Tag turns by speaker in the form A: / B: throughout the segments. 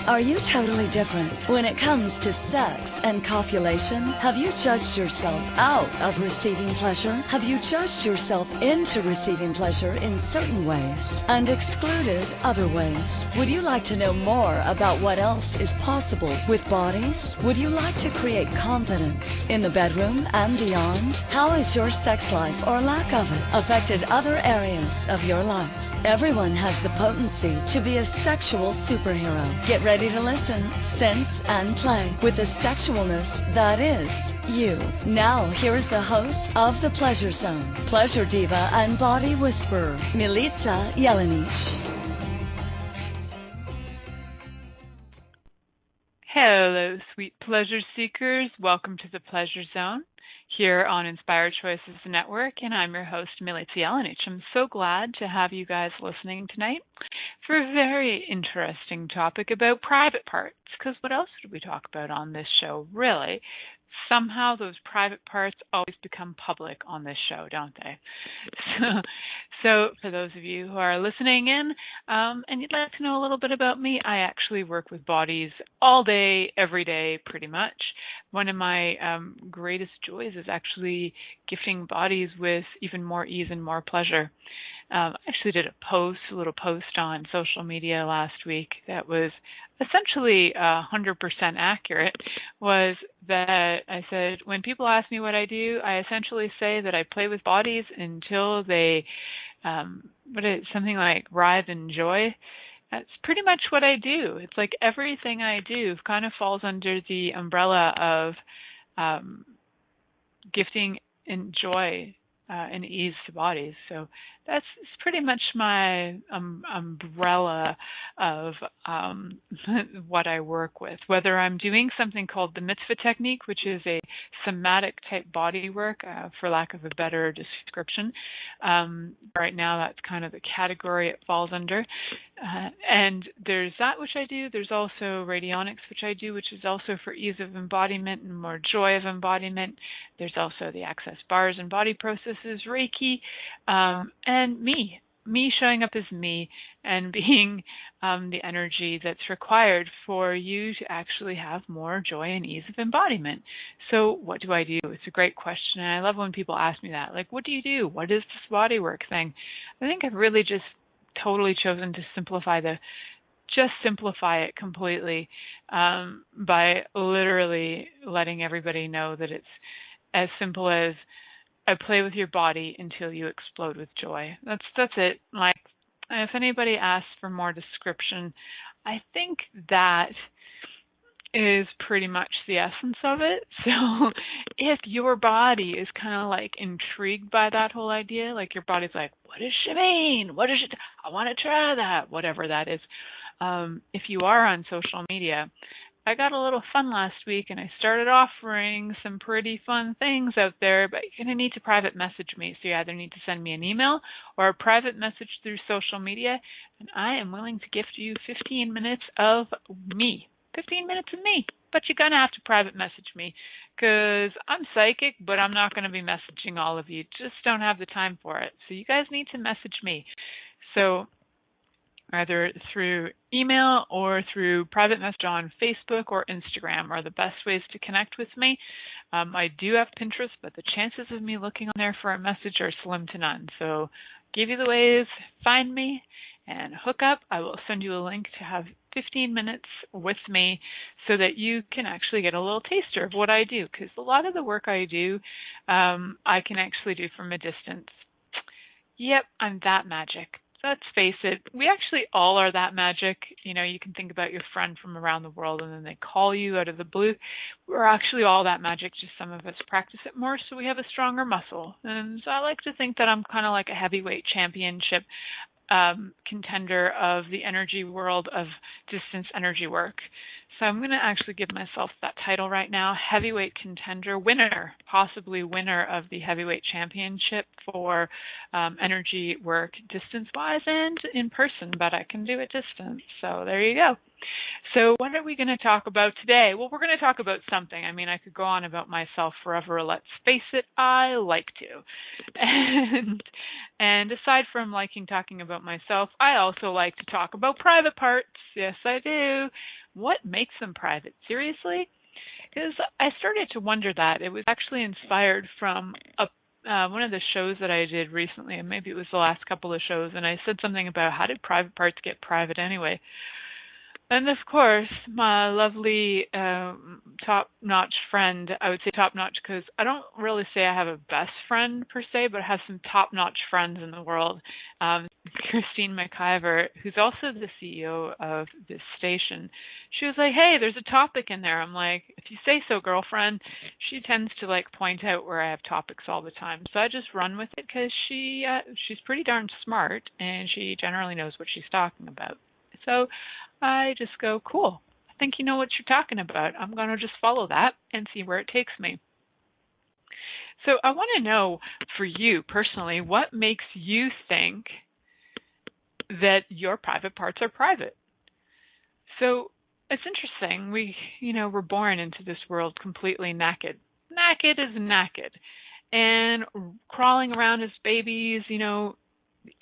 A: Are you totally different when it comes to sex and copulation? Have you judged yourself out of receiving pleasure? Have you judged yourself into receiving pleasure in certain ways and excluded other ways? Would you like to know more about what else is possible with bodies? Would you like to create confidence in the bedroom and beyond? How has your sex life or lack of it affected other areas of your life? Everyone has the potency to be a sexual superhero. Get ready to listen, sense, and play with the sexualness that is you. Now, here is the host of The Pleasure Zone, pleasure diva and body whisperer, Milica Jelenic.
B: Hello, sweet pleasure seekers. Welcome to The Pleasure Zone here on Inspired Choices Network, and I'm your host, Milica Jelenic. I'm so glad to have you guys listening tonight for a very interesting topic about private parts, because what else would we talk about on this show, really? Somehow those private parts always become public on this show, don't they? So for those of you who are listening in and you'd like to know a little bit about me, I actually work with bodies all day, every day, pretty much. One of my greatest joys is actually gifting bodies with even more ease and more pleasure. I actually did a little post on social media last week that was essentially 100% accurate, was that I said, when people ask me what I do, I essentially say that I play with bodies until they, something like writhe in joy. That's pretty much what I do. It's like everything I do kind of falls under the umbrella of gifting and joy and ease to bodies. So that's pretty much my umbrella of what I work with. Whether I'm doing something called the mitzvah technique, which is a somatic type body work, for lack of a better description. Right now, that's kind of the category it falls under. And there's that which I do. There's also radionics, which I do, which is also for ease of embodiment and more joy of embodiment. There's also the access bars and body processes, Reiki, and me showing up as me and being the energy that's required for you to actually have more joy and ease of embodiment. So what do I do? It's a great question, and I love when people ask me that. Like, what do you do? What is this body work thing? I think I've really just totally chosen to simplify it completely by literally letting everybody know that it's as simple as I play with your body until you explode with joy. That's it. Like, if anybody asks for more description, I think that is pretty much the essence of it. So if your body is kind of like intrigued by that whole idea, like your body's like, what does she mean? What does she I want to try that, whatever that is. If you are on social media, I got a little fun last week, and I started offering some pretty fun things out there, but you're going to need to private message me. So you either need to send me an email or a private message through social media, and I am willing to gift you 15 minutes of me. 15 minutes of me. But you're going to have to private message me, because I'm psychic, but I'm not going to be messaging all of you. Just don't have the time for it. So you guys need to message me. So either through email or through private message on Facebook or Instagram are the best ways to connect with me. I do have Pinterest, but the chances of me looking on there for a message are slim to none. So give you the ways, find me, and hook up. I will send you a link to have 15 minutes with me so that you can actually get a little taster of what I do, because a lot of the work I do, I can actually do from a distance. Yep, I'm that magic. Let's face it, we actually all are that magic. You know, you can think about your friend from around the world and then they call you out of the blue. We're actually all that magic, just some of us practice it more, so we have a stronger muscle. And so I like to think that I'm kind of like a heavyweight championship contender of the energy world of distance energy work. So I'm going to actually give myself that title right now, heavyweight contender, winner, possibly winner of the heavyweight championship for energy work distance-wise and in person, but I can do it distance. So there you go. So what are we going to talk about today? Well, we're going to talk about something. I mean, I could go on about myself forever. Let's face it, I like to. And aside from liking talking about myself, I also like to talk about private parts. Yes, I do. What makes them private? Seriously? Because I started to wonder that. It was actually inspired from one of the shows that I did recently, and maybe it was the last couple of shows, and I said something about how did private parts get private anyway. And of course, my lovely top-notch friend, I would say top-notch because I don't really say I have a best friend per se, but I have some top-notch friends in the world. Christine McIver, who's also the CEO of this station, she was like, hey, there's a topic in there. I'm like, if you say so, girlfriend. She tends to like point out where I have topics all the time. So I just run with it because she's pretty darn smart and she generally knows what she's talking about. So I just go, cool. I think you know what you're talking about. I'm going to just follow that and see where it takes me. So I want to know for you personally, what makes you think that your private parts are private? So it's interesting. We're born into this world completely naked. Naked is naked. And crawling around as babies,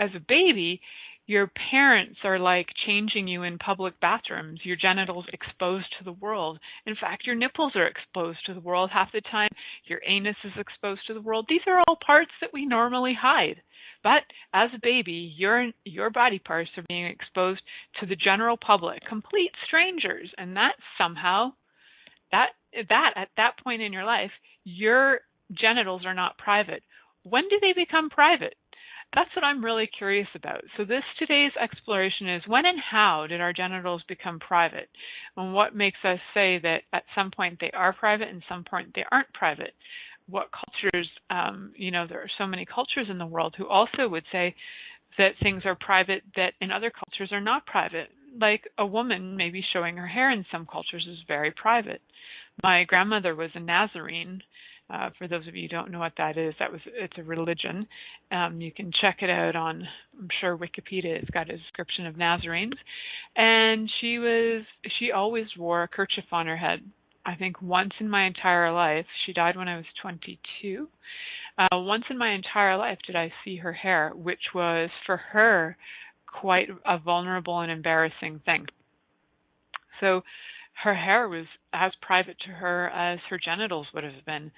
B: as a baby, your parents are like changing you in public bathrooms, your genitals exposed to the world. In fact, your nipples are exposed to the world half the time. Your anus is exposed to the world. These are all parts that we normally hide. But as a baby, your body parts are being exposed to the general public, complete strangers. And that somehow, at that point in your life, your genitals are not private. When do they become private? That's what I'm really curious about. So today's exploration is when and how did our genitals become private? And what makes us say that at some point they are private and some point they aren't private? What cultures, there are so many cultures in the world who also would say that things are private that in other cultures are not private. Like a woman maybe showing her hair in some cultures is very private. My grandmother was a Nazarene. For those of you who don't know what that is, it's a religion. You can check it out on, I'm sure Wikipedia has got a description of Nazarenes. And she always wore a kerchief on her head. I think once in my entire life, she died when I was 22. Once in my entire life did I see her hair, which was for her quite a vulnerable and embarrassing thing. So her hair was as private to her as her genitals would have been.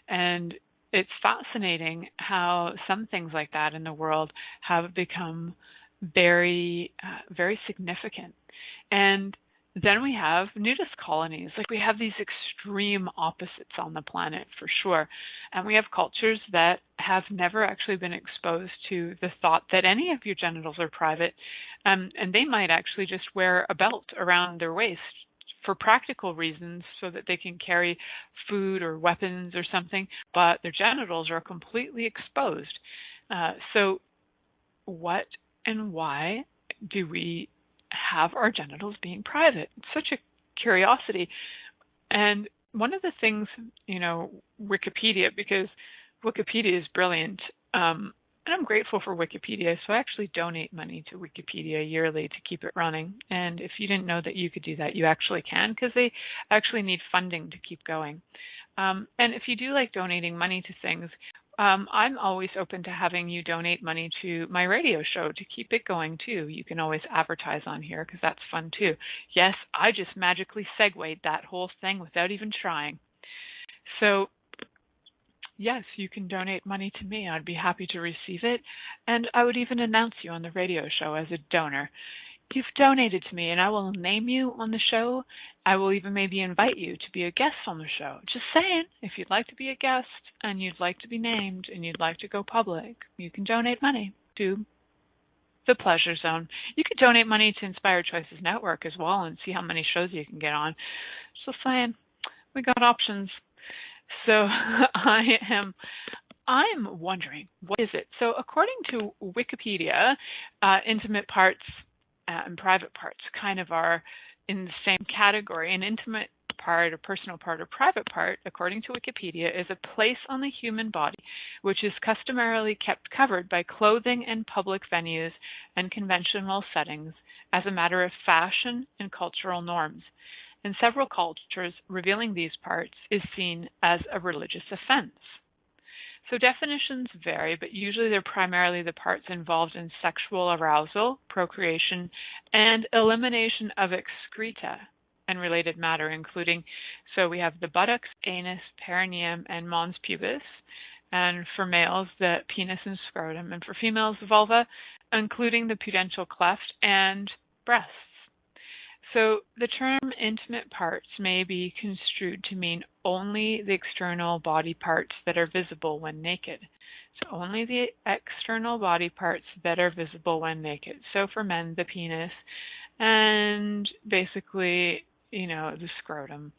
B: And it's fascinating how some things like that in the world have become very, very significant. And then we have nudist colonies. Like we have these extreme opposites on the planet for sure. And we have cultures that have never actually been exposed to the thought that any of your genitals are private. And they might actually just wear a belt around their waist for practical reasons so that they can carry food or weapons or something, but their genitals are completely exposed. So what and why do we have our genitals being private? It's such a curiosity. And one of the things, Wikipedia, because Wikipedia is brilliant, and I'm grateful for Wikipedia, so I actually donate money to Wikipedia yearly to keep it running. And if you didn't know that you could do that, you actually can, because they actually need funding to keep going. And if you do like donating money to things, I'm always open to having you donate money to my radio show to keep it going too. You can always advertise on here because that's fun too. Yes, I just magically segued that whole thing without even trying. So yes, you can donate money to me. I'd be happy to receive it. And I would even announce you on the radio show as a donor. You've donated to me, and I will name you on the show. I will even maybe invite you to be a guest on the show. Just saying, if you'd like to be a guest and you'd like to be named and you'd like to go public, you can donate money to the Pleasure Zone. You could donate money to Inspired Choices Network as well and see how many shows you can get on. Just saying, we got options. So I'm wondering, what is it? So according to Wikipedia, intimate parts and private parts kind of are in the same category. An intimate part, a personal part, or private part, according to Wikipedia, is a place on the human body which is customarily kept covered by clothing in public venues and conventional settings as a matter of fashion and cultural norms. In several cultures, revealing these parts is seen as a religious offense. So definitions vary, but usually they're primarily the parts involved in sexual arousal, procreation, and elimination of excreta. and related matter, including, so we have the buttocks, anus, perineum, and mons pubis. And for males, the penis and scrotum. And for females, the vulva, including the pudendal cleft and breasts. So the term intimate parts may be construed to mean only the external body parts that are visible when naked. So only the external body parts that are visible when naked. So for men, the penis and basically, the scrotum.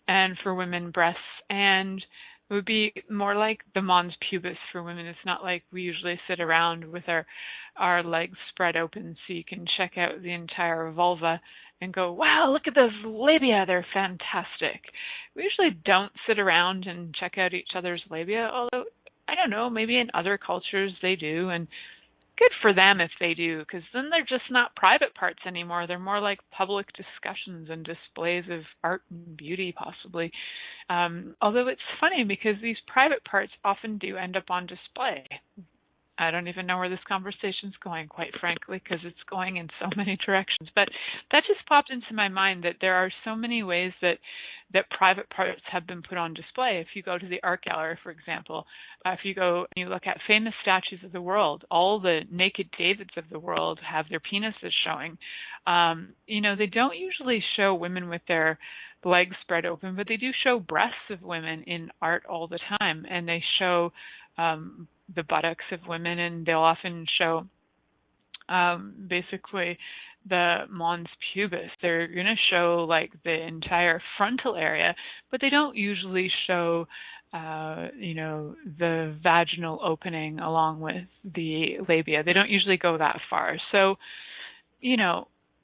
B: And for women, breasts, and it would be more like the mons pubis for women. It's not like we usually sit around with our legs spread open so you can check out the entire vulva and go, wow, look at those labia, they're fantastic. We usually don't sit around and check out each other's labia, although, I don't know, maybe in other cultures they do, and good for them if they do, because then they're just not private parts anymore. They're more like public discussions and displays of art and beauty, possibly. Although it's funny because these private parts often do end up on display. I don't even know where this conversation's going, quite frankly, because it's going in so many directions. But that just popped into my mind that there are so many ways that private parts have been put on display. If you go to the art gallery, for example, if you go and you look at famous statues of the world, all the naked Davids of the world have their penises showing. They don't usually show women with their legs spread open, but they do show breasts of women in art all the time, and they show the buttocks of women, and they'll often show basically the mons pubis. They're going to show like the entire frontal area, but they don't usually show the vaginal opening along with the labia. They don't usually go that far. So,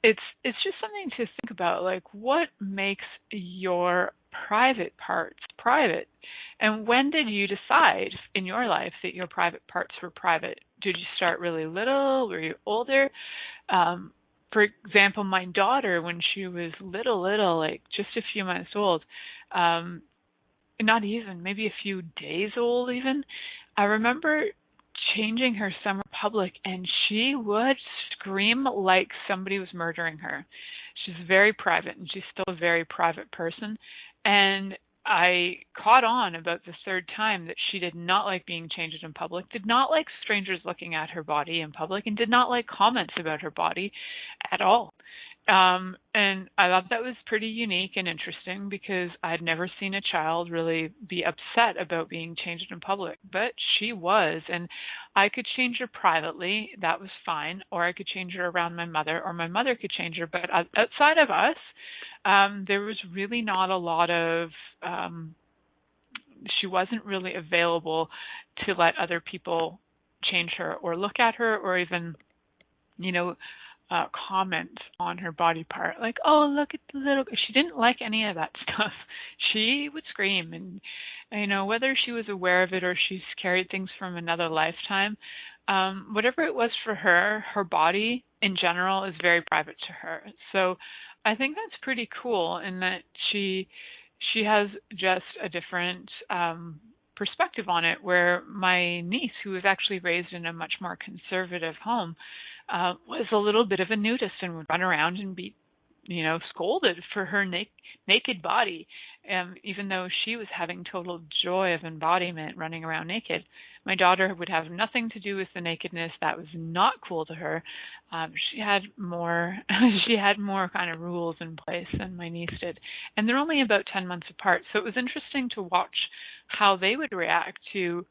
B: it's just something to think about, like what makes your private parts private? And when did you decide in your life that your private parts were private? Did you start really little? Were you older? For example, my daughter, when she was little, like just a few months old, not even, maybe a few days old even, I remember changing her somewhere public, and she would scream like somebody was murdering her. She's very private, and she's still a very private person. And I caught on about the third time that she did not like being changed in public, did not like strangers looking at her body in public, and did not like comments about her body at all. And I thought that was pretty unique and interesting because I'd never seen a child really be upset about being changed in public, but she was. And I could change her privately, that was fine, or I could change her around my mother, or my mother could change her. But outside of us, there was really not a lot of, she wasn't really available to let other people change her or look at her or even, comment on her body part. Like, oh, look at the little, she didn't like any of that stuff. She would scream, and, whether she was aware of it or she's carried things from another lifetime, whatever it was for her, her body in general is very private to her. So I think that's pretty cool in that she has just a different perspective on it, where my niece, who was actually raised in a much more conservative home, was a little bit of a nudist and would run around and be, scolded for her naked body, even though she was having total joy of embodiment running around naked. My daughter would have nothing to do with the nakedness. That was not cool to her. She had more kind of rules in place than my niece did. And they're only about 10 months apart. So it was interesting to watch how they would react to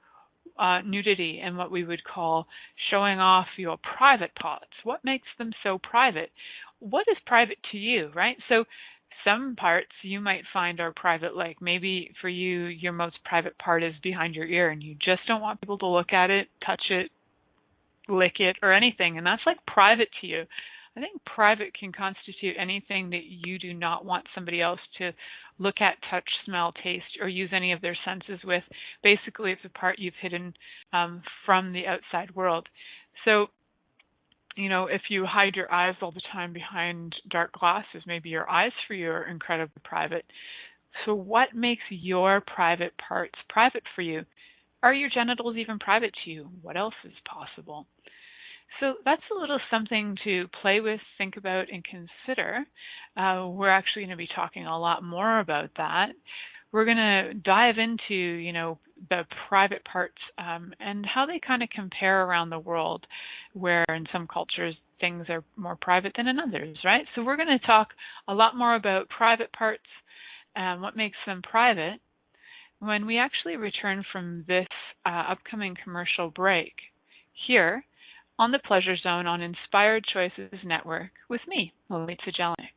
B: nudity and what we would call showing off your private parts. What makes them so private? What is private to you, right? So some parts you might find are private, like maybe for you, your most private part is behind your ear and you just don't want people to look at it, touch it, lick it, or anything. And that's like private to you. I think private can constitute anything that you do not want somebody else to look at, touch, smell, taste, or use any of their senses with. Basically, it's a part you've hidden from the outside world. So, if you hide your eyes all the time behind dark glasses, maybe your eyes for you are incredibly private. So what makes your private parts private for you? Are your genitals even private to you? What else is possible? So that's a little something to play with, think about, and consider. We're actually going to be talking a lot more about that. We're going to dive into, the private parts and how they kind of compare around the world, where in some cultures things are more private than in others, right? So we're going to talk a lot more about private parts and what makes them private when we actually return from this upcoming commercial break here on the Pleasure Zone on Inspired Choices Network with me, Milica Jelenic.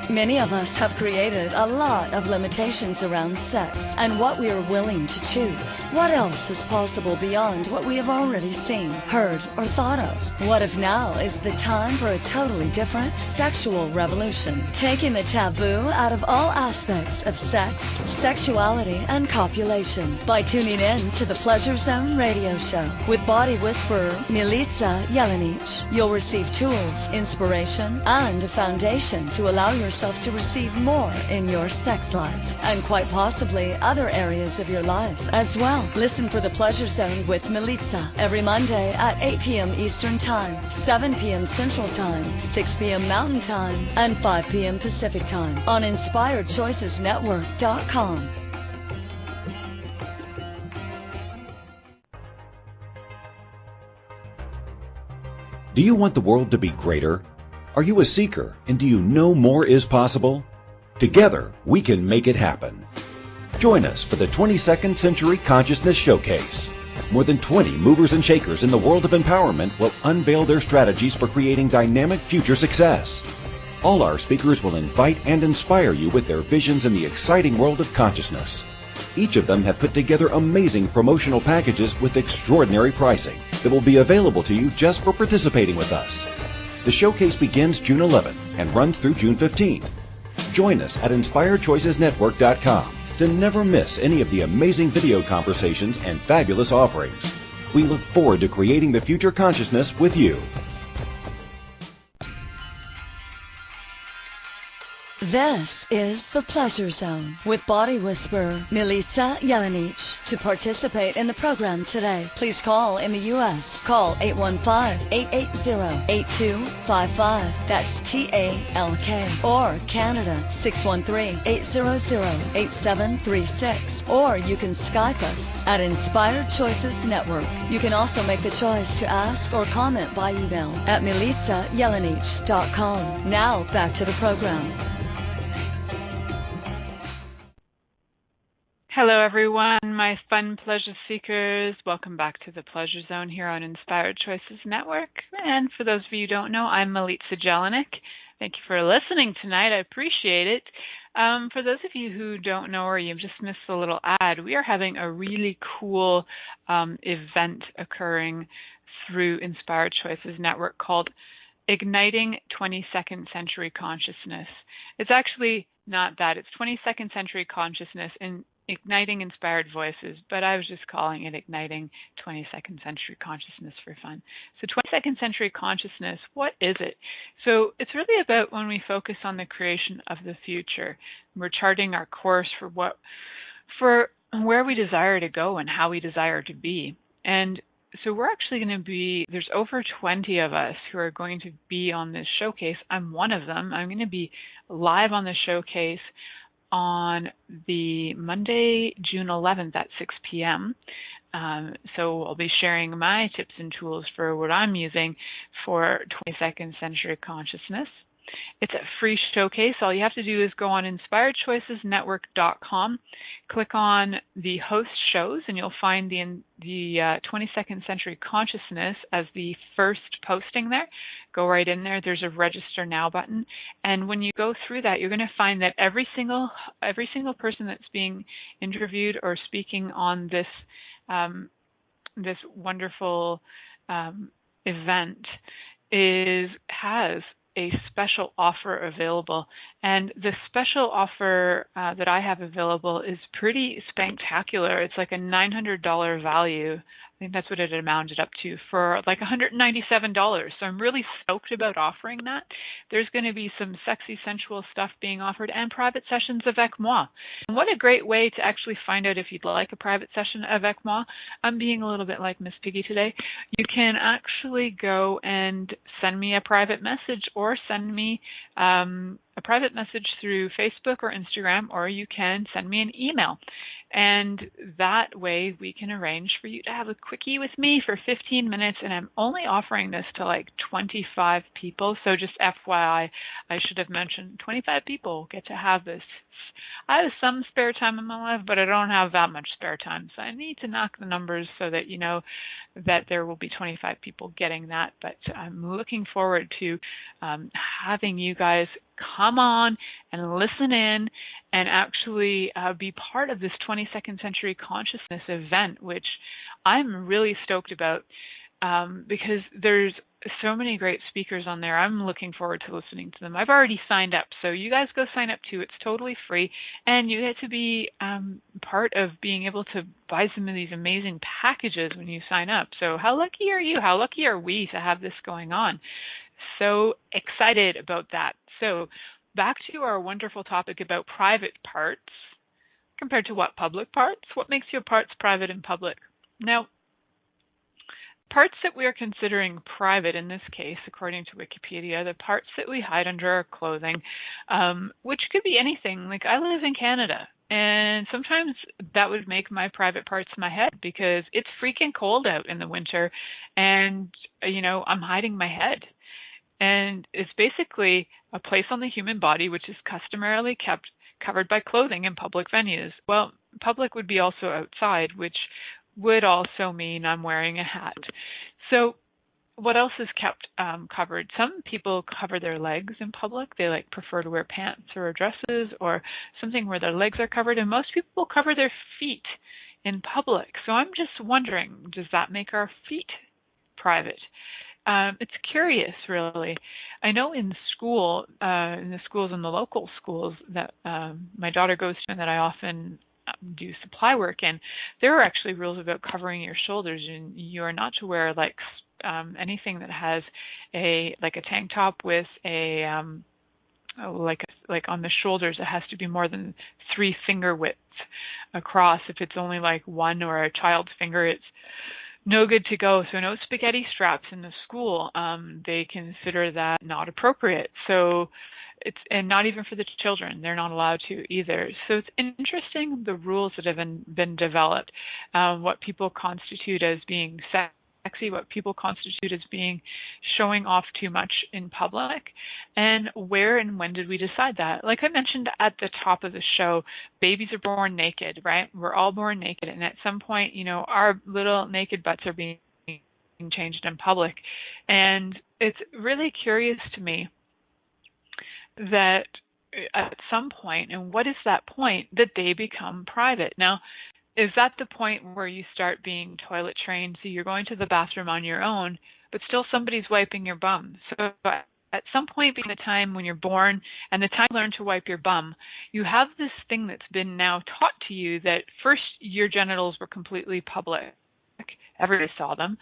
A: Many of us have created a lot of limitations around sex and what we are willing to choose. What else is possible beyond what we have already seen, heard, or thought of? What if now is the time for a totally different sexual revolution, taking the taboo out of all aspects of sex, sexuality, and copulation by tuning in to the Pleasure Zone radio show with body whisperer Milica Jelenic. You'll receive tools, inspiration, and a foundation to allow yourself to receive more in your sex life and quite possibly other areas of your life as well. Listen for the Pleasure Zone with Milica every Monday at 8 p.m. Eastern Time, 7 p.m. Central Time, 6 p.m. Mountain Time, and 5 p.m. Pacific Time on InspiredChoicesNetwork.com.
C: Do you want the world to be greater? Are you a seeker, and do you know more is possible? Together, we can make it happen. Join us for the 22nd Century Consciousness Showcase. More than 20 movers and shakers in the world of empowerment will unveil their strategies for creating dynamic future success. All our speakers will invite and inspire you with their visions in the exciting world of consciousness. Each of them have put together amazing promotional packages with extraordinary pricing that will be available to you just for participating with us. The showcase begins June 11th and runs through June 15th. Join us at InspiredChoicesNetwork.com to never miss any of the amazing video conversations and fabulous offerings. We look forward to creating the future consciousness with you.
A: This is the Pleasure Zone with body whisperer Milica Jelenic. To participate in the program today, please call in the U.S. Call 815-880-8255. That's TALK. Or Canada 613-800-8736. Or you can Skype us at Inspired Choices Network. You can also make the choice to ask or comment by email at milicajelenic.com. Now back to the program.
B: Hello, everyone, my fun pleasure seekers. Welcome back to the Pleasure Zone here on Inspired Choices Network. And for those of you who don't know, I'm Milica Jelenic. Thank you for listening tonight. I appreciate it. For those of you who don't know or you've just missed a little ad, we are having a really cool event occurring through Inspired Choices Network called Igniting 22nd Century Consciousness. It's actually not that. It's 22nd Century Consciousness in Igniting Inspired Voices, but I was just calling it Igniting 22nd Century Consciousness for fun. So 22nd Century Consciousness, what is it? So it's really about when we focus on the creation of the future. We're charting our course for where we desire to go and how we desire to be. And so we're actually going to be, there's over 20 of us who are going to be on this showcase. I'm one of them. I'm going to be live on the showcase on the Monday, June 11th at 6 p.m. So I'll be sharing my tips and tools for what I'm using for 22nd Century Consciousness. It's a free showcase. All you have to do is go on InspiredChoicesNetwork.com, click on the host shows, and you'll find the 22nd Century Consciousness as the first posting there. Go right in there. There's a Register Now button. And when you go through that, you're going to find that every single person that's being interviewed or speaking on this this wonderful event has a special offer available, and the special offer that I have available is pretty spectacular. It's like a $900 value think that's what it amounted up to, for like $197. So I'm really stoked about offering that. There's going to be some sexy, sensual stuff being offered and private sessions avec moi. And what a great way to actually find out if you'd like a private session avec moi. I'm being a little bit like Miss Piggy today. You can actually go and send me a private message, or send me a private message through Facebook or Instagram, or you can send me an email. And that way we can arrange for you to have a quickie with me for 15 minutes. And I'm only offering this to like 25 people. So just FYI, I should have mentioned 25 people get to have this. I have some spare time in my life, but I don't have that much spare time. So I need to knock the numbers so that you know that there will be 25 people getting that. But I'm looking forward to having you guys come on and listen in and actually be part of this 22nd Century Consciousness event, which I'm really stoked about because there's so many great speakers on there. I'm looking forward to listening to them. I've already signed up, so you guys go sign up too. It's totally free, and you get to be part of being able to buy some of these amazing packages when you sign up. So how lucky are you? How lucky are we to have this going on? So excited about that. So back to our wonderful topic about private parts compared to what public parts. What makes your parts private and public? Now, parts that we are considering private in this case, according to Wikipedia, the parts that we hide under our clothing, which could be anything. Like, I live in Canada, and sometimes that would make my private parts my head because it's freaking cold out in the winter, and, you know, I'm hiding my head. And it's basically a place on the human body which is customarily kept covered by clothing in public venues. Well, public would be also outside, which would also mean I'm wearing a hat. So what else is kept covered? Some people cover their legs in public. They prefer to wear pants or dresses or something where their legs are covered. And most people cover their feet in public. So I'm just wondering, does that make our feet private? It's curious, really. I know in school, in the schools, in the local schools that my daughter goes to and that I often do supply work in, there are actually rules about covering your shoulders, and you are not to wear anything that has a tank top with a on the shoulders. It has to be more than 3 finger widths across. If it's only one or a child's finger, it's no good to go. So no spaghetti straps in the school. They consider that not appropriate. So and not even for the children. They're not allowed to either. So it's interesting, the rules that have been developed, what people constitute as being sexy, what people constitute as being showing off too much in public, and where and when did we decide that? Like I mentioned at the top of the show, babies are born naked, right? We're all born naked, and at some point, our little naked butts are being changed in public. And it's really curious to me that at some point, and what is that point, that they become private. Now, is that the point where you start being toilet trained, so you're going to the bathroom on your own, but still somebody's wiping your bum? So at some point between the time when you're born and the time you learn to wipe your bum, you have this thing that's been now taught to you that first your genitals were completely public. Everybody saw them.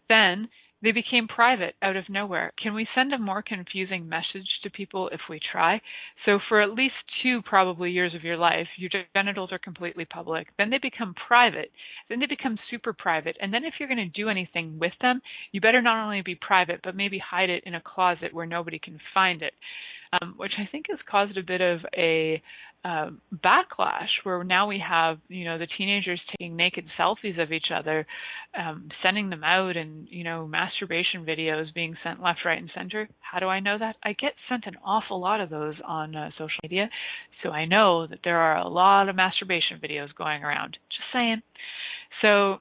B: Then they became private out of nowhere. Can we send a more confusing message to people if we try? So for at least 2 probably years of your life, your genitals are completely public. Then they become private. Then they become super private. And then if you're going to do anything with them, you better not only be private, but maybe hide it in a closet where nobody can find it, which I think has caused a bit of a backlash, where now we have, the teenagers taking naked selfies of each other, sending them out, and, masturbation videos being sent left, right, and center. How do I know that? I get sent an awful lot of those on social media, so I know that there are a lot of masturbation videos going around. Just saying. So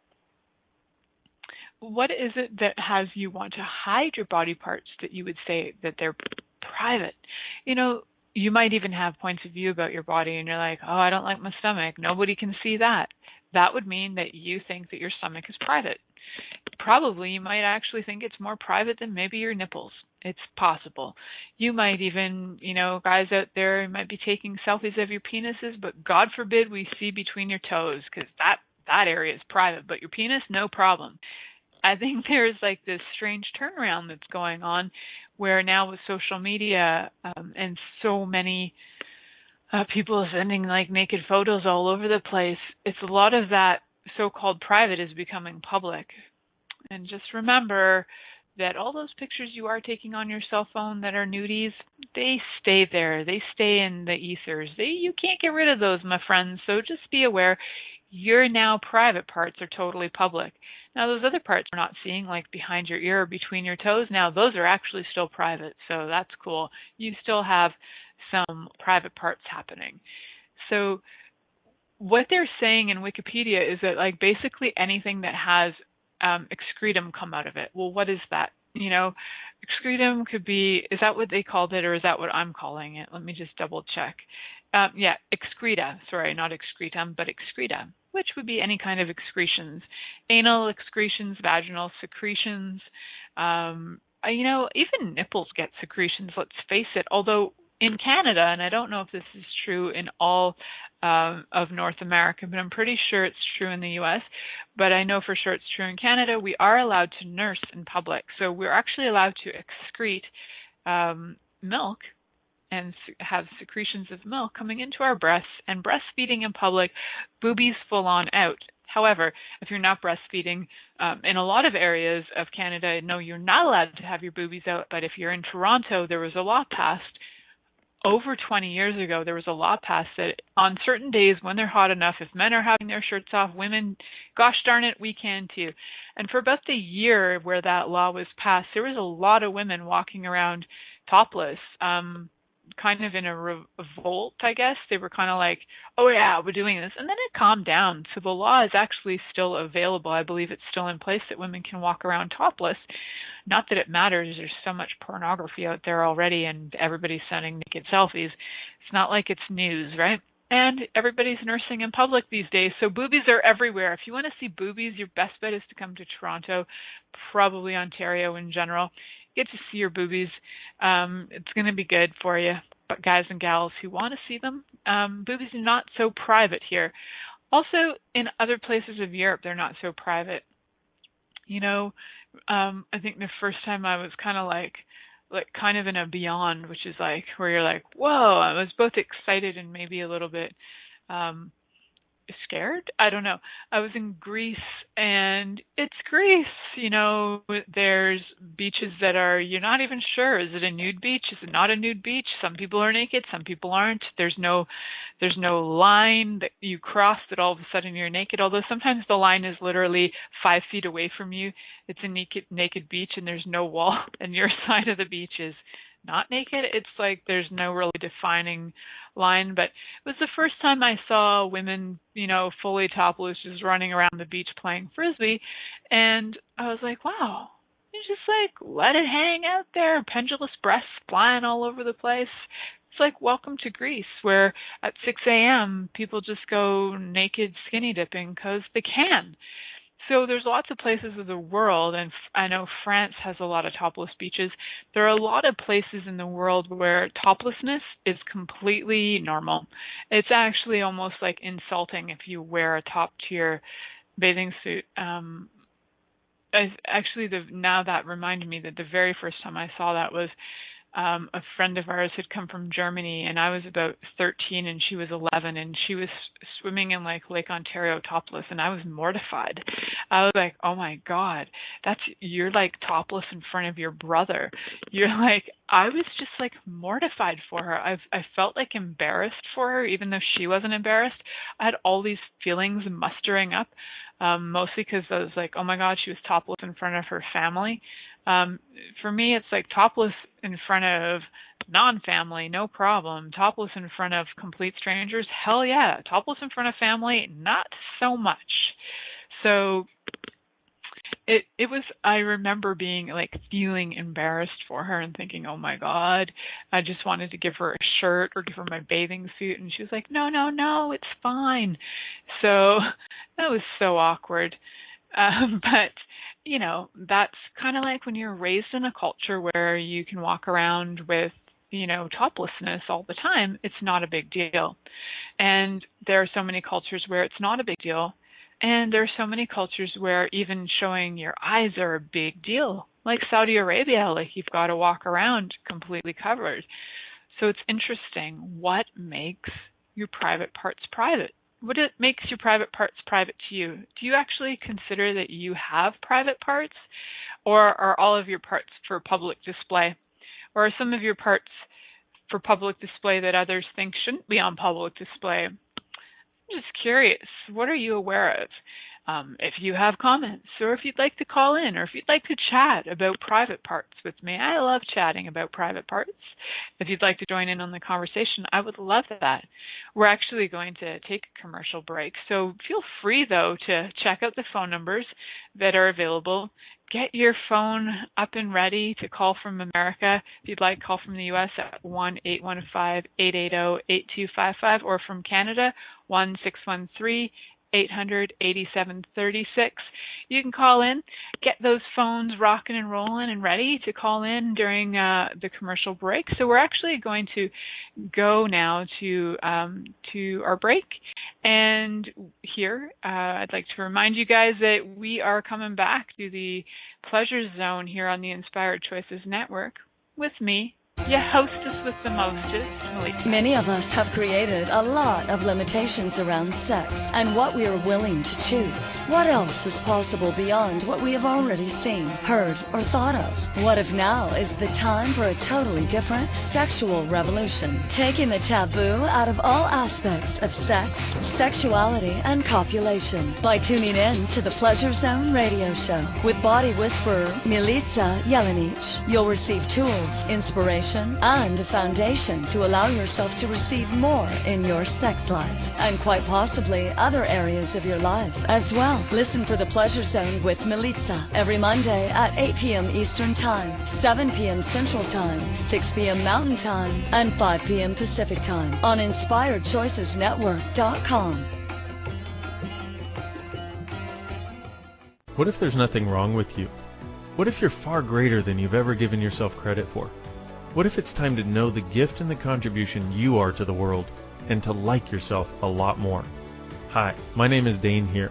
B: what is it that has you want to hide your body parts that you would say that they're private? You might even have points of view about your body, and you're like, oh, I don't like my stomach. Nobody can see that. That would mean that you think that your stomach is private. Probably you might actually think it's more private than maybe your nipples. It's possible. You might even, guys out there might be taking selfies of your penises, but God forbid we see between your toes, because that area is private, but your penis, no problem. I think there's like this strange turnaround that's going on where now with social media and so many people sending like naked photos all over the place, it's a lot of that so-called private is becoming public. And just remember that all those pictures you are taking on your cell phone that are nudies, they stay there. They stay in the ethers. You can't get rid of those, my friends. So just be aware your now private parts are totally public. Now those other parts we're not seeing, like behind your ear or between your toes, now those are actually still private. So that's cool. You still have some private parts happening. So what they're saying in Wikipedia is that like basically anything that has excretum come out of it. Well, what is that? You know, excretum could be, is that what they called it or is that what I'm calling it? Let me just double check. Yeah, excreta. Sorry, not excretum, but excreta, which would be any kind of excretions. Anal excretions, vaginal secretions. You know, even nipples get secretions, let's face it. Although in Canada, and I don't know if this is true in all of North America, but I'm pretty sure it's true in the U.S., but I know for sure it's true in Canada, we are allowed to nurse in public. So we're actually allowed to excrete milk and have secretions of milk coming into our breasts, and breastfeeding in public, boobies full on out. However, if you're not breastfeeding, in a lot of areas of Canada, no, you're not allowed to have your boobies out, but if you're in Toronto, there was a law passed over 20 years ago, there was a law passed that on certain days when they're hot enough, if men are having their shirts off, women, gosh darn it, we can too. And for about the year where that law was passed, there was a lot of women walking around topless, kind of in a revolt, I guess. They were kind of like, oh yeah, we're doing this. And then it calmed down. So the law is actually still available. I believe it's still in place that women can walk around topless. Not that it matters. There's so much pornography out there already and everybody's sending naked selfies. It's not like it's news, right? And everybody's nursing in public these days. So boobies are everywhere. If you want to see boobies, your best bet is to come to Toronto, probably Ontario in general. Get to see your boobies. It's going to be good for you. But guys and gals who want to see them, boobies are not so private here. Also, in other places of Europe, they're not so private. You know, I think the first time I was kind of like kind of in a beyond, which is like where you're like, whoa, I was both excited and maybe a little bit scared. I don't know. I was in Greece, and it's Greece. You know, there's beaches that are, you're not even sure. Is it a nude beach? Is it not a nude beach? Some people are naked, some people aren't. There's no line that you cross that all of a sudden you're naked. Although sometimes the line is literally 5 feet away from you. It's a naked beach, and there's no wall, and your side of the beach is not naked. It's like there's no really defining line, but it was the first time I saw women, you know, fully topless, just running around the beach playing frisbee, and I was like, wow, you just like let it hang out there, pendulous breasts flying all over the place. It's like welcome to Greece, where at 6 a.m. people just go naked skinny dipping because they can. So there's lots of places of the world, and I know France has a lot of topless beaches. There are a lot of places in the world where toplessness is completely normal. It's actually almost like insulting if you wear a top-tier bathing suit. Now that reminded me that the very first time I saw that was a friend of ours had come from Germany, and I was about 13 and she was 11, and she was swimming in like Lake Ontario topless, and I was mortified. I was like, oh my God, you're like topless in front of your brother. You're like, I was just like mortified for her. I felt like embarrassed for her, even though she wasn't embarrassed. I had all these feelings mustering up, mostly because I was like, oh my God, she was topless in front of her family. For me, it's like topless in front of non-family, no problem. Topless in front of complete strangers, hell yeah. Topless in front of family, not so much. So it was, I remember being like feeling embarrassed for her and thinking, oh my God, I just wanted to give her a shirt or give her my bathing suit. And she was like, no, it's fine. So that was so awkward. But you know, that's kind of like when you're raised in a culture where you can walk around with, you know, toplessness all the time, it's not a big deal. And there are so many cultures where it's not a big deal. And there are so many cultures where even showing your eyes are a big deal. Like Saudi Arabia, like you've got to walk around completely covered. So it's interesting. What makes your private parts private? What makes your private parts private to you? Do you actually consider that you have private parts? Or are all of your parts for public display? Or are some of your parts for public display that others think shouldn't be on public display? I'm just curious. What are you aware of? If you have comments, or if you'd like to call in, or if you'd like to chat about private parts with me, I love chatting about private parts. If you'd like to join in on the conversation, I would love that. We're actually going to take a commercial break, so feel free, though, to check out the phone numbers that are available. Get your phone up and ready to call from America. If you'd like, call from the U.S. at 1-815-880-8255, or from Canada, 1-613-800-8736. You can call in, get those phones rocking and rolling and ready to call in during the commercial break. So we're actually going to go now to our break. And here, I'd like to remind you guys that we are coming back to the Pleasure Zone here on the Inspired Choices Network with me, your hostess with the mostest, Milica.
A: Many of us have created a lot of limitations around sex and what we are willing to choose. What else is possible beyond what we have already seen, heard, or thought of? What if now is the time for a totally different sexual revolution, taking the taboo out of all aspects of sex, sexuality, and copulation by tuning in to the Pleasure Zone radio show with body whisperer Milica Jelenic. You'll receive tools, inspiration, and a foundation to allow yourself to receive more in your sex life, and quite possibly other areas of your life as well. Listen for the Pleasure Zone with Milica every Monday at 8 p.m. Eastern Time, 7 p.m. Central Time, 6 p.m. Mountain Time, and 5 p.m. Pacific Time on InspiredChoicesNetwork.com.
D: What if there's nothing wrong with you? What if you're far greater than you've ever given yourself credit for? What if it's time to know the gift and the contribution you are to the world, and to like yourself a lot more? Hi, my name is Dane here.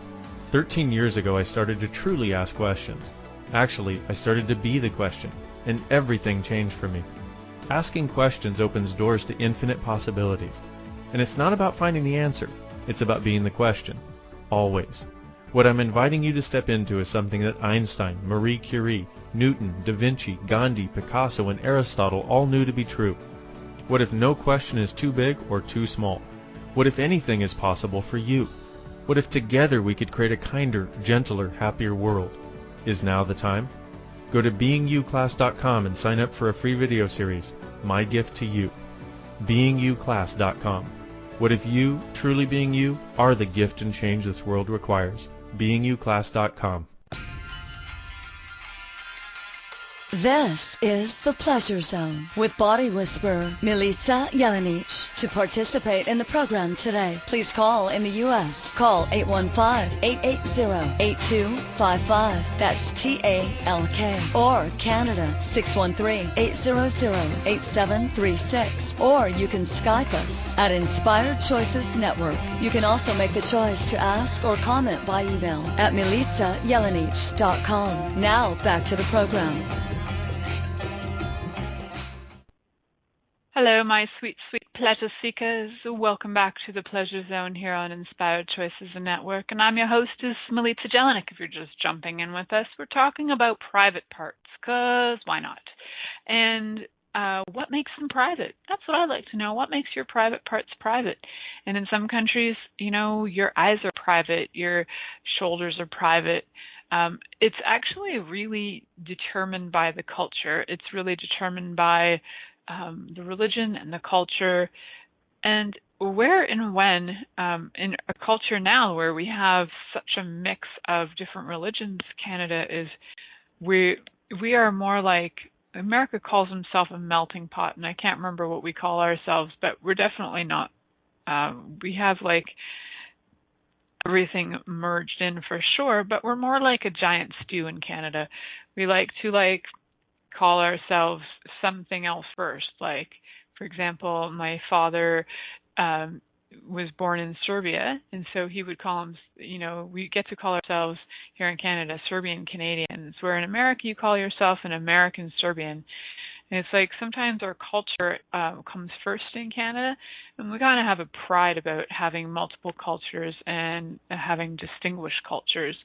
D: 13 years ago, I started to truly ask questions. Actually, I started to be the question, and everything changed for me. Asking questions opens doors to infinite possibilities. And it's not about finding the answer, it's about being the question. Always. What I'm inviting you to step into is something that Einstein, Marie Curie, Newton, Da Vinci, Gandhi, Picasso, and Aristotle all knew to be true. What if no question is too big or too small? What if anything is possible for you? What if together we could create a kinder, gentler, happier world? Is now the time? Go to beingyouclass.com and sign up for a free video series, My Gift to You. beingyouclass.com. What if you, truly being you, are the gift and change this world requires? beingyouclass.com.
A: This is the Pleasure Zone with body whisperer Milica Jelenic. To participate in the program today, please call in the U.S. Call 815-880-8255. That's TALK. Or Canada, 613-800-8736. Or you can Skype us at Inspired Choices Network. You can also make the choice to ask or comment by email at milicajelenic.com. Now back to the program.
B: Hello, my sweet, sweet pleasure seekers. Welcome back to the Pleasure Zone here on Inspired Choices Network. And I'm your hostess, Milica Jelenic. If you're just jumping in with us, we're talking about private parts, because why not? And what makes them private? That's what I'd like to know. What makes your private parts private? And in some countries, you know, your eyes are private, your shoulders are private. It's actually really determined by the culture. It's really determined by the religion and the culture, and where and when in a culture now where we have such a mix of different religions, Canada is, we are more like, America calls himself a melting pot, and I can't remember what we call ourselves, but we're definitely not. We have like everything merged in for sure, but we're more like a giant stew in Canada. We like to call ourselves something else first. Like, for example, my father was born in Serbia, and so he would call him, we get to call ourselves here in Canada Serbian Canadians, where in America you call yourself an American Serbian. And it's like sometimes our culture comes first in Canada, and we kind of have a pride about having multiple cultures and having distinguished cultures.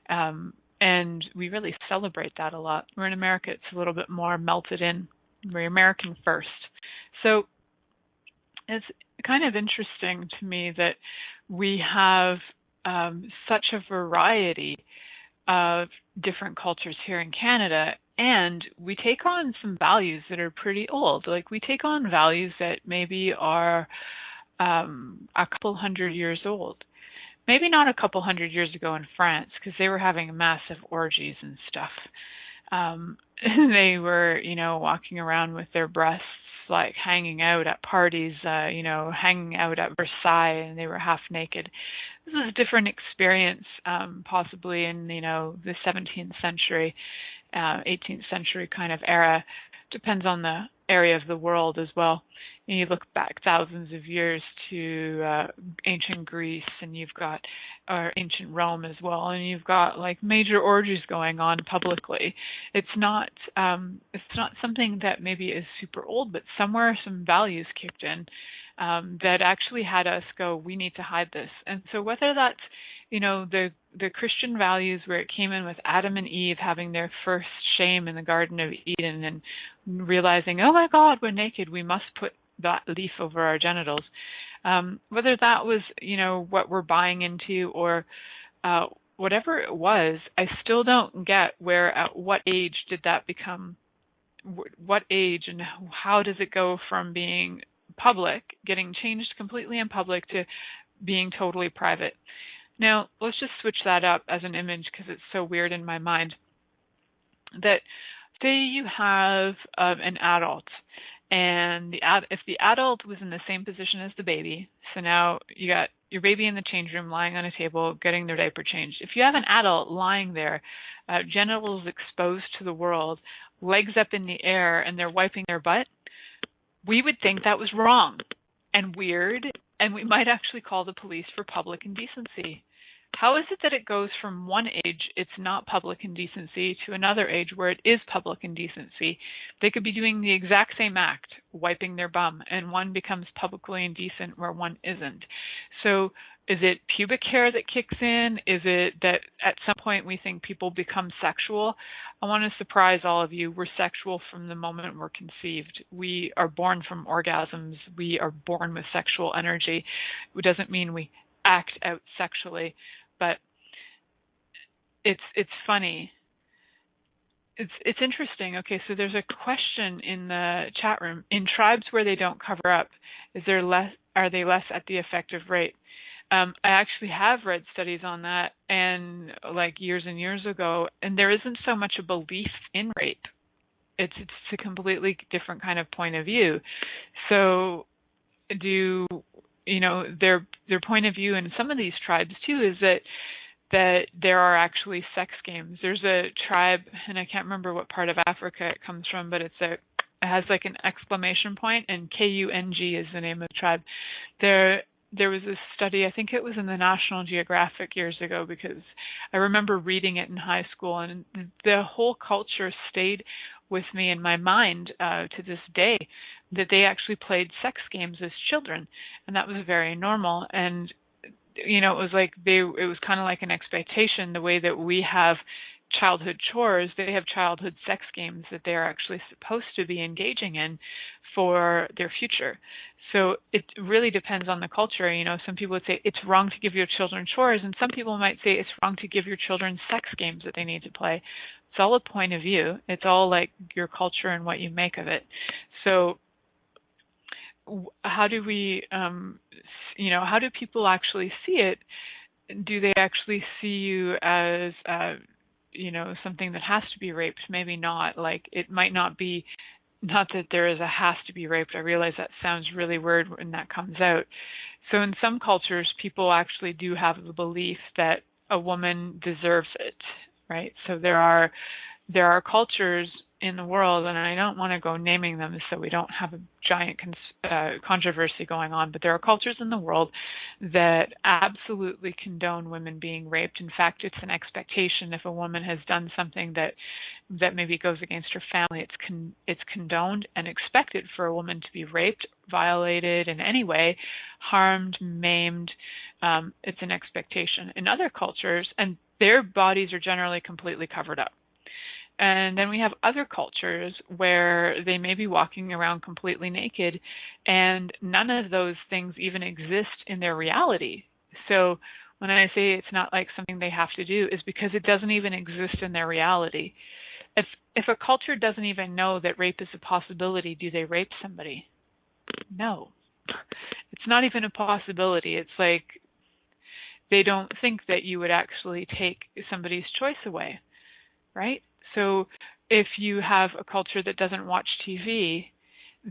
B: And we really celebrate that a lot. Where in America, it's a little bit more melted in. We're American first. So it's kind of interesting to me that we have such a variety of different cultures here in Canada, and we take on some values that are pretty old. Like we take on values that maybe are a couple hundred years old. Maybe not a couple hundred years ago in France, because they were having massive orgies and stuff. They were, walking around with their breasts like hanging out at parties, hanging out at Versailles, and they were half naked. This is a different experience, possibly in, the 17th century, 18th century kind of era. Depends on the area of the world as well. And you look back thousands of years to ancient Greece, and you've got ancient Rome as well, and you've got like major orgies going on publicly. It's not something that maybe is super old, but somewhere some values kicked in that actually had us go, we need to hide this. And so whether that's the Christian values where it came in with Adam and Eve having their first shame in the Garden of Eden and realizing, oh my God, we're naked, we must put that leaf over our genitals. Whether that was, what we're buying into or whatever it was, I still don't get where, at what age did that become, what age and how does it go from being public, getting changed completely in public, to being totally private. Now, let's just switch that up as an image because it's so weird in my mind. That say you have an adult, and if the adult was in the same position as the baby, so now you got your baby in the change room lying on a table getting their diaper changed. If you have an adult lying there, genitals exposed to the world, legs up in the air, and they're wiping their butt, we would think that was wrong and weird, and we might actually call the police for public indecency. How is it that it goes from one age, it's not public indecency, to another age where it is public indecency? They could be doing the exact same act, wiping their bum, and one becomes publicly indecent where one isn't. So is it pubic hair that kicks in? Is it that at some point we think people become sexual? I want to surprise all of you. We're sexual from the moment we're conceived. We are born from orgasms. We are born with sexual energy. It doesn't mean we act out sexually, but it's funny. It's interesting. Okay, so there's a question in the chat room. In tribes where they don't cover up, are they less at the effective rate? I actually have read studies on that, and like years and years ago, and there isn't so much a belief in rape. It's a completely different kind of point of view. So their point of view in some of these tribes too is that there are actually sex games. There's a tribe, and I can't remember what part of Africa it comes from, but it has like an exclamation point, and KUNG is the name of the tribe. There was a study, I think it was in the National Geographic years ago, because I remember reading it in high school, and the whole culture stayed with me in my mind to this day, that they actually played sex games as children, and that was very normal. And it was like it was kind of like an expectation, the way that we have childhood chores, they have childhood sex games that they're actually supposed to be engaging in for their future. So it really depends on the culture. Some people would say it's wrong to give your children chores, and some people might say it's wrong to give your children sex games that they need to play. It's all a point of view. It's all like your culture and what you make of it. So how do we, how do people actually see it? Do they actually see you as, something that has to be raped? Maybe not. Like, it might not be, not that there is a has to be raped. I realize that sounds really weird when that comes out. So in some cultures, people actually do have the belief that a woman deserves it, right? So there are cultures in the world, and I don't want to go naming them so we don't have a giant controversy going on, but there are cultures in the world that absolutely condone women being raped. In fact, it's an expectation. If a woman has done something that maybe goes against her family, it's condoned and expected for a woman to be raped, violated in any way, harmed, maimed. It's an expectation. In other cultures, and their bodies are generally completely covered up. And then we have other cultures where they may be walking around completely naked, and none of those things even exist in their reality. So when I say it's not like something they have to do, is because it doesn't even exist in their reality. If a culture doesn't even know that rape is a possibility, do they rape somebody? No. It's not even a possibility. It's like they don't think that you would actually take somebody's choice away, right? So if you have a culture that doesn't watch TV,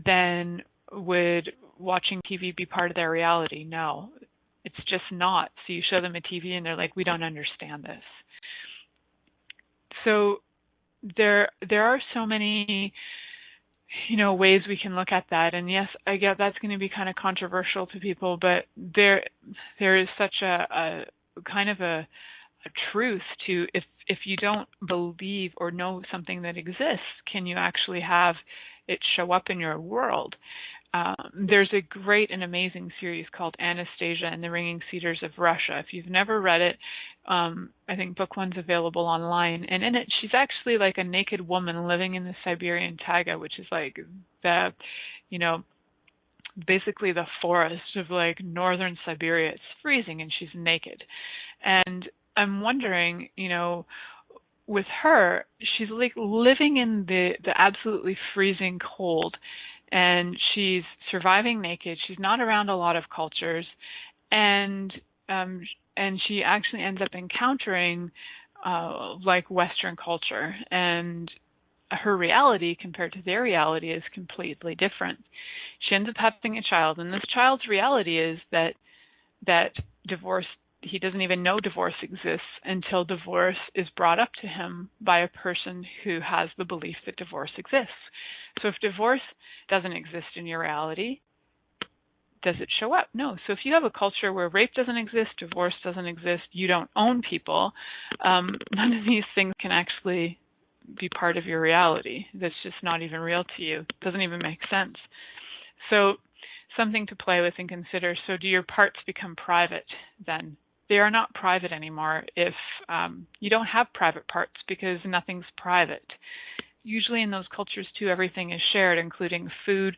B: then would watching TV be part of their reality? No, it's just not. So you show them a TV and they're like, we don't understand this. So there are so many, ways we can look at that. And yes, I get that's going to be kind of controversial to people, but there is such a kind of a truth to if you don't believe or know something that exists, can you actually have it show up in your world? There's a great and amazing series called Anastasia and the Ringing Cedars of Russia. If you've never read it, I think book one's available online. And in it, she's actually like a naked woman living in the Siberian taiga, which is like the, basically the forest of like northern Siberia. It's freezing and she's naked. And I'm wondering, with her, she's like living in the absolutely freezing cold, and she's surviving naked. She's not around a lot of cultures, and she actually ends up encountering like Western culture, and her reality compared to their reality is completely different. She ends up having a child, and this child's reality is that divorce. He doesn't even know divorce exists until divorce is brought up to him by a person who has the belief that divorce exists. So if divorce doesn't exist in your reality, does it show up? No. So if you have a culture where rape doesn't exist, divorce doesn't exist, you don't own people, none of these things can actually be part of your reality. That's just not even real to you. It doesn't even make sense. So something to play with and consider. So do your parts become private then? They are not private anymore if you don't have private parts, because nothing's private. Usually in those cultures, too, everything is shared, including food,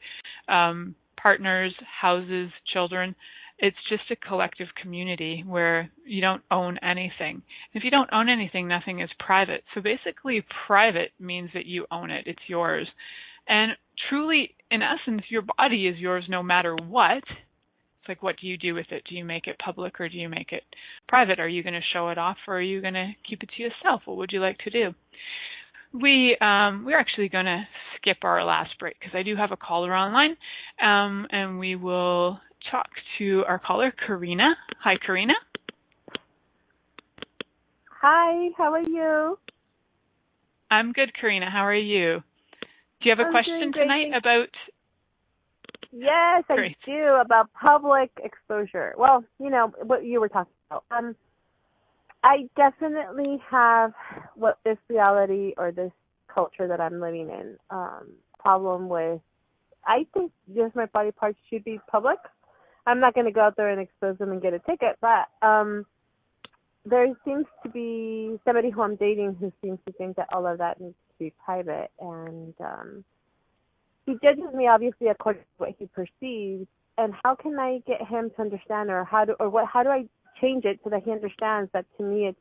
B: partners, houses, children. It's just a collective community where you don't own anything. If you don't own anything, nothing is private. So basically, private means that you own it. It's yours. And truly, in essence, your body is yours no matter what. It's like, what do you do with it? Do you make it public or do you make it private? Are you going to show it off or are you going to keep it to yourself? What would you like to do? We're actually going to skip our last break because I do have a caller online, and we will talk to our caller, Karina. Hi, Karina.
E: Hi, how are you?
B: I'm good, Karina. How are you? Do you have a question tonight about...
E: Yes,
B: Great.
E: I do, about public exposure. Well, what you were talking about. I definitely have what this reality or this culture that I'm living in problem with. I think just my body parts should be public. I'm not going to go out there and expose them and get a ticket, but there seems to be somebody who I'm dating who seems to think that all of that needs to be private, and he judges me obviously according to what he perceives. And how can I get him to understand, or how do I change it so that he understands that to me it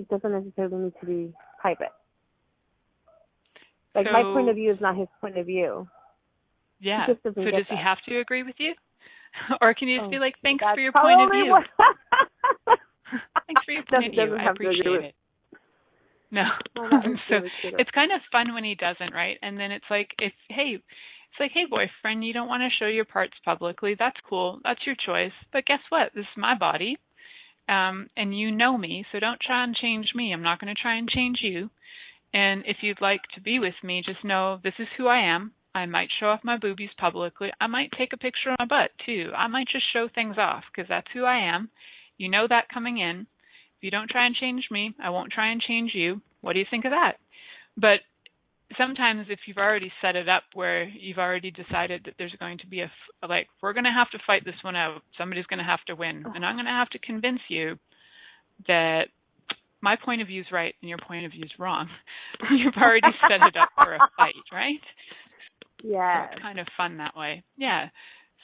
E: doesn't necessarily need to be private. Like, my point of view is not his point of view.
B: Yeah. So does he have to agree with you? Or can you just be like, thanks for your point of view? Thanks for your point of view. I appreciate it. No.
E: Well,
B: so it's kind of fun when he doesn't, right? And then it's like, hey, boyfriend, you don't want to show your parts publicly. That's cool. That's your choice. But guess what? This is my body. And you know me, so don't try and change me. I'm not going to try and change you. And if you'd like to be with me, just know this is who I am. I might show off my boobies publicly. I might take a picture of my butt, too. I might just show things off, because that's who I am. You know that coming in. If you don't try and change me, I won't try and change you. What do you think of that? But sometimes if you've already set it up where you've already decided that there's going to be we're going to have to fight this one out. Somebody's going to have to win. And I'm going to have to convince you that my point of view is right and your point of view is wrong. You've already set it up for a fight, right?
E: Yeah.
B: So it's kind of fun that way. Yeah.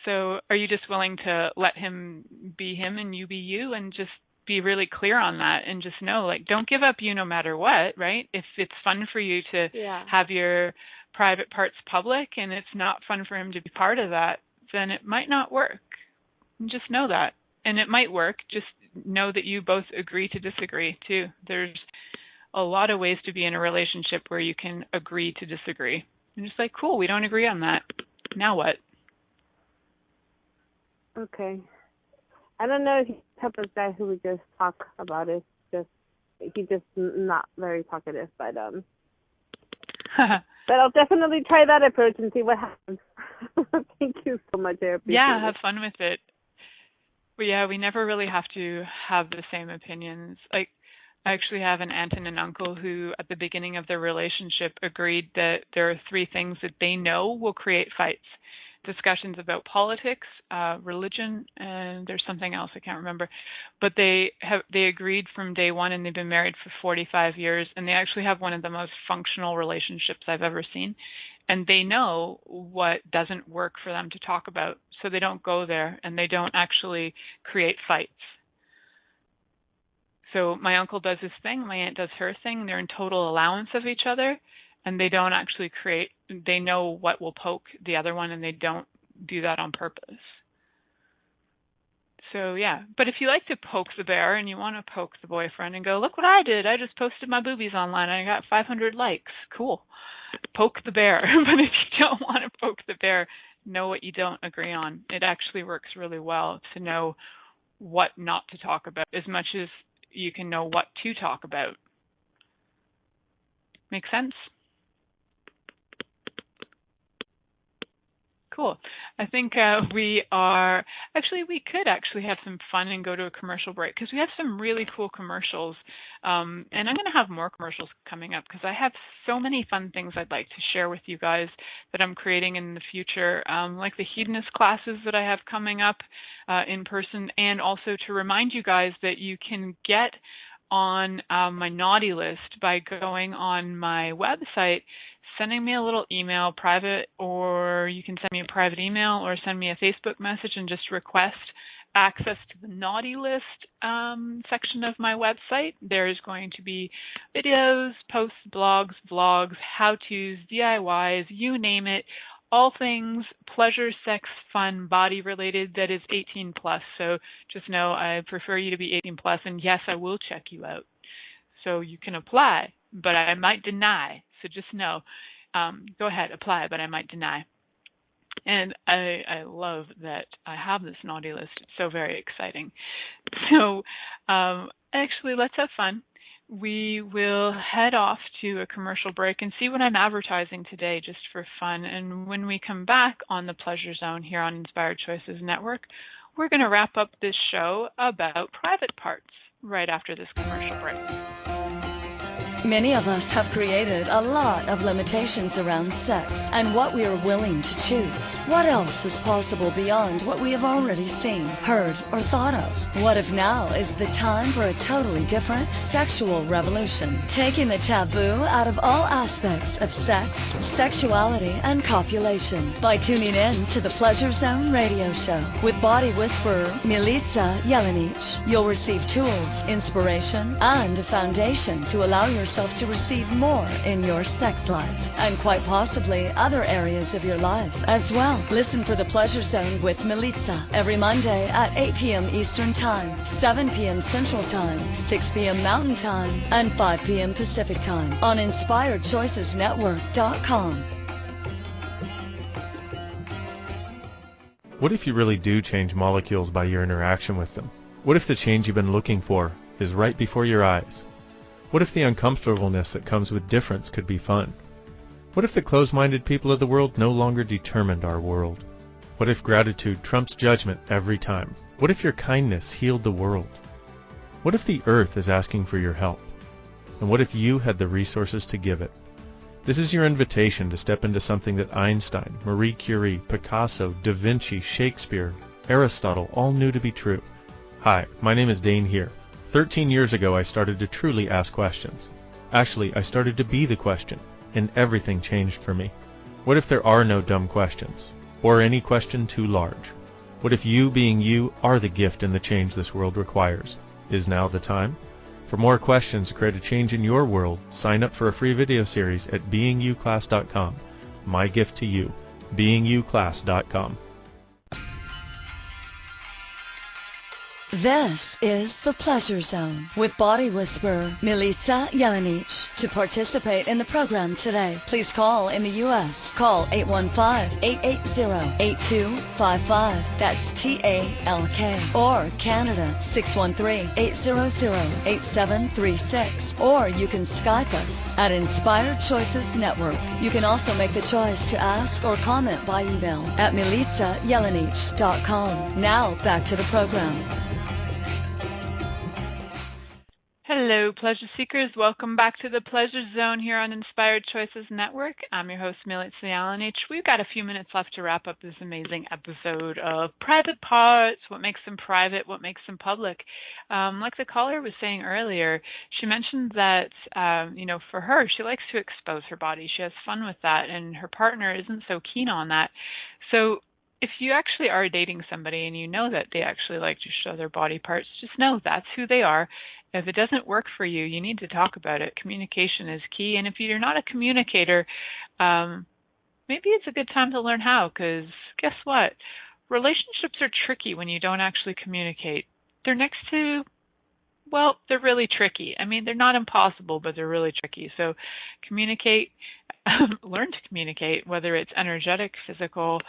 B: So are you just willing to let him be him and you be you, and just be really clear on that, and just know, don't give up you no matter what, right? If it's fun for you to have your private parts public and it's not fun for him to be part of that, then it might not work. And just know that. And it might work. Just know that you both agree to disagree, too. There's a lot of ways to be in a relationship where you can agree to disagree. And just cool, we don't agree on that. Now what?
E: Okay. I don't know if he's the type of guy who would just talk about it. He's just not very talkative, but I'll definitely try that approach and see what happens. Thank you so much. I appreciate it.
B: Have fun with it. But yeah, we never really have to have the same opinions. I actually have an aunt and an uncle who, at the beginning of their relationship, agreed that there are 3 things that they know will create fights. Discussions about politics, religion, and there's something else I can't remember. But they agreed from day one, and they've been married for 45 years, and they actually have one of the most functional relationships I've ever seen. And they know what doesn't work for them to talk about, so they don't go there, and they don't actually create fights. So my uncle does his thing, my aunt does her thing. They're in total allowance of each other. And they don't actually they know what will poke the other one, and they don't do that on purpose. So, yeah. But if you like to poke the bear and you want to poke the boyfriend and go, look what I did. I just posted my boobies online. I got 500 likes. Cool. Poke the bear. But if you don't want to poke the bear, know what you don't agree on. It actually works really well to know what not to talk about as much as you can know what to talk about. Make sense? Cool. I think we could actually have some fun and go to a commercial break, because we have some really cool commercials. And I'm going to have more commercials coming up, because I have so many fun things I'd like to share with you guys that I'm creating in the future, like the hedonist classes that I have coming up in person, and also to remind you guys that you can get on my naughty list by going on my website, sending me a little email, private, or you can send me a private email or send me a Facebook message and just request access to the naughty list section of my website. There's going to be videos, posts, blogs, vlogs, how-tos, DIYs, you name it, all things pleasure, sex, fun, body related that is 18 plus. So just know I prefer you to be 18 plus, and yes, I will check you out. So you can apply, but I might deny. So just know, go ahead, apply, but I might deny. And I love that I have this naughty list. It's so very exciting. So actually, let's have fun. We will head off to a commercial break and see what I'm advertising today just for fun. And when we come back on the Pleasure Zone here on Inspired Choices Network, we're going to wrap up this show about private parts right after this commercial break.
A: Many of us have created a lot of limitations around sex and what we are willing to choose. What else is possible beyond what we have already seen, heard, or thought of? What if now is the time for a totally different sexual revolution, taking the taboo out of all aspects of sex, sexuality, and copulation by tuning in to the Pleasure Zone radio show with body whisperer Milica Jelenic. You'll receive tools, inspiration, and a foundation to allow yourself to receive more in your sex life and quite possibly other areas of your life as well. Listen for the Pleasure Zone with Milica every Monday at 8 p.m. Eastern Time, 7 p.m. Central Time, 6 p.m. Mountain Time, and 5 p.m. Pacific Time on InspiredChoicesNetwork.com.
D: What if you really do change molecules by your interaction with them? What if the change you've been looking for is right before your eyes? What if the uncomfortableness that comes with difference could be fun? What if the closed-minded people of the world no longer determined our world? What if gratitude trumps judgment every time? What if your kindness healed the world? What if the earth is asking for your help? And what if you had the resources to give it? This is your invitation to step into something that Einstein, Marie Curie, Picasso, Da Vinci, Shakespeare, Aristotle all knew to be true. Hi, my name is Dane here. 13 years ago I started to truly ask questions. Actually, I started to be the question, and everything changed for me. What if there are no dumb questions, or any question too large? What if you being you are the gift and the change this world requires? Is now the time? For more questions to create a change in your world, sign up for a free video series at beingyouclass.com. My gift to you, beingyouclass.com.
A: This is The Pleasure Zone with body whisperer Milica Jelenic. To participate in the program today, please call in the U.S. Call 815-880-8255. That's TALK. Or Canada, 613-800-8736. Or you can Skype us at Inspired Choices Network. You can also make the choice to ask or comment by email at milicajelenic.com. Now back to the program.
B: Hello, pleasure seekers. Welcome back to the Pleasure Zone here on Inspired Choices Network. I'm your host, Milica Jelenic. We've got a few minutes left to wrap up this amazing episode of Private Parts, what makes them private, what makes them public. Like the caller was saying earlier, she mentioned that, for her, she likes to expose her body. She has fun with that, and her partner isn't so keen on that. So if you actually are dating somebody and you know that they actually like to show their body parts, just know that's who they are. If it doesn't work for you, you need to talk about it. Communication is key. And if you're not a communicator, maybe it's a good time to learn how, because guess what? Relationships are tricky when you don't actually communicate. They're they're really tricky. I mean, they're not impossible, but they're really tricky. So communicate, learn to communicate, whether it's energetic, physical,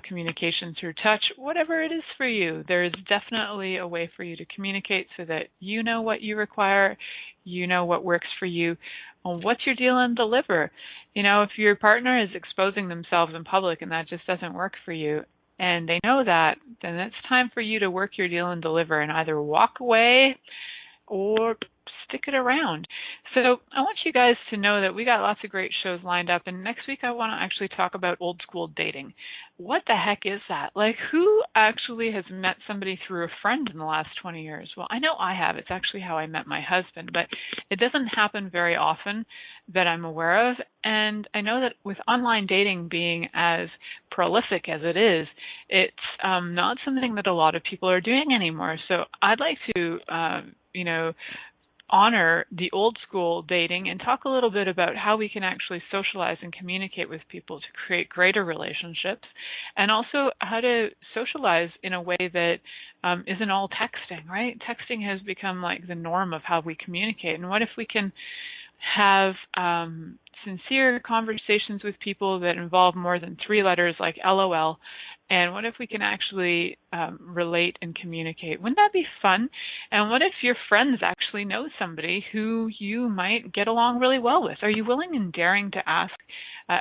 B: communication through touch, whatever it is for you. There's definitely a way for you to communicate so that you know what you require, you know what works for you, and what's your deal and deliver. If your partner is exposing themselves in public and that just doesn't work for you, and they know that, then it's time for you to work your deal and deliver and either walk away or stick it around. So I want you guys to know that we got lots of great shows lined up, and next week I want to actually talk about old school dating. What the heck is that? Like, who actually has met somebody through a friend in the last 20 years? Well, I know I have. It's actually how I met my husband, but it doesn't happen very often that I'm aware of. And I know that with online dating being as prolific as it is, it's not something that a lot of people are doing anymore. So I'd like to, honor the old school dating and talk a little bit about how we can actually socialize and communicate with people to create greater relationships, and also how to socialize in a way that isn't all texting, right? Texting has become like the norm of how we communicate. And what if we can have sincere conversations with people that involve more than 3 letters like LOL? And what if we can actually relate and communicate? Wouldn't that be fun? And what if your friends actually know somebody who you might get along really well with? Are you willing and daring to ask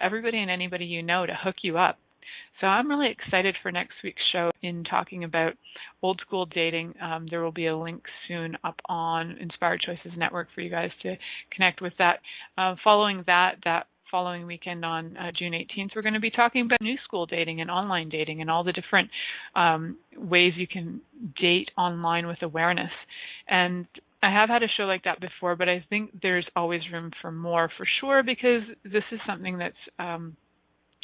B: everybody and anybody you know to hook you up? So I'm really excited for next week's show in talking about old school dating. There will be a link soon up on Inspired Choices Network for you guys to connect with that. Following that following weekend on June 18th, we're going to be talking about new school dating and online dating and all the different ways you can date online with awareness. And I have had a show like that before, but I think there's always room for more, for sure, because this is something that's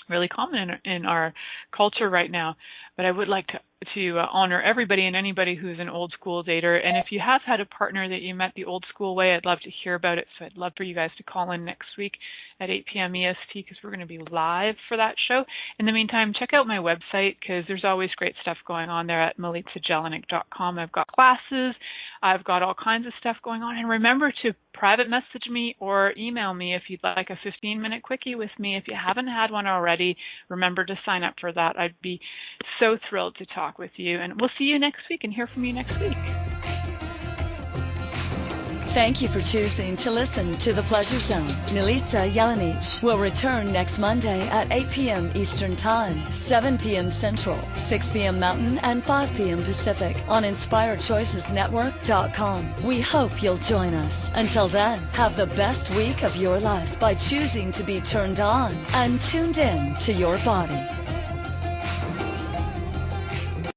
B: really common in our culture right now. But I would like to honor everybody and anybody who's an old school dater. And if you have had a partner that you met the old school way, I'd love to hear about it. So I'd love for you guys to call in next week at 8 p.m. EST, because we're going to be live for that show. In the meantime, check out my website, because there's always great stuff going on there at milicajelenic.com. I've got classes. I've got all kinds of stuff going on. And remember to private message me or email me if you'd like a 15-minute quickie with me. If you haven't had one already, remember to sign up for that. I'd be so thrilled to talk with you. And we'll see you next week and hear from you next week.
A: Thank you for choosing to listen to The Pleasure Zone. Milica Jelenic will return next Monday at 8 p.m. Eastern Time, 7 p.m. Central, 6 p.m. Mountain, and 5 p.m. Pacific on InspiredChoicesNetwork.com. We hope you'll join us. Until then, have the best week of your life by choosing to be turned on and tuned in to your body.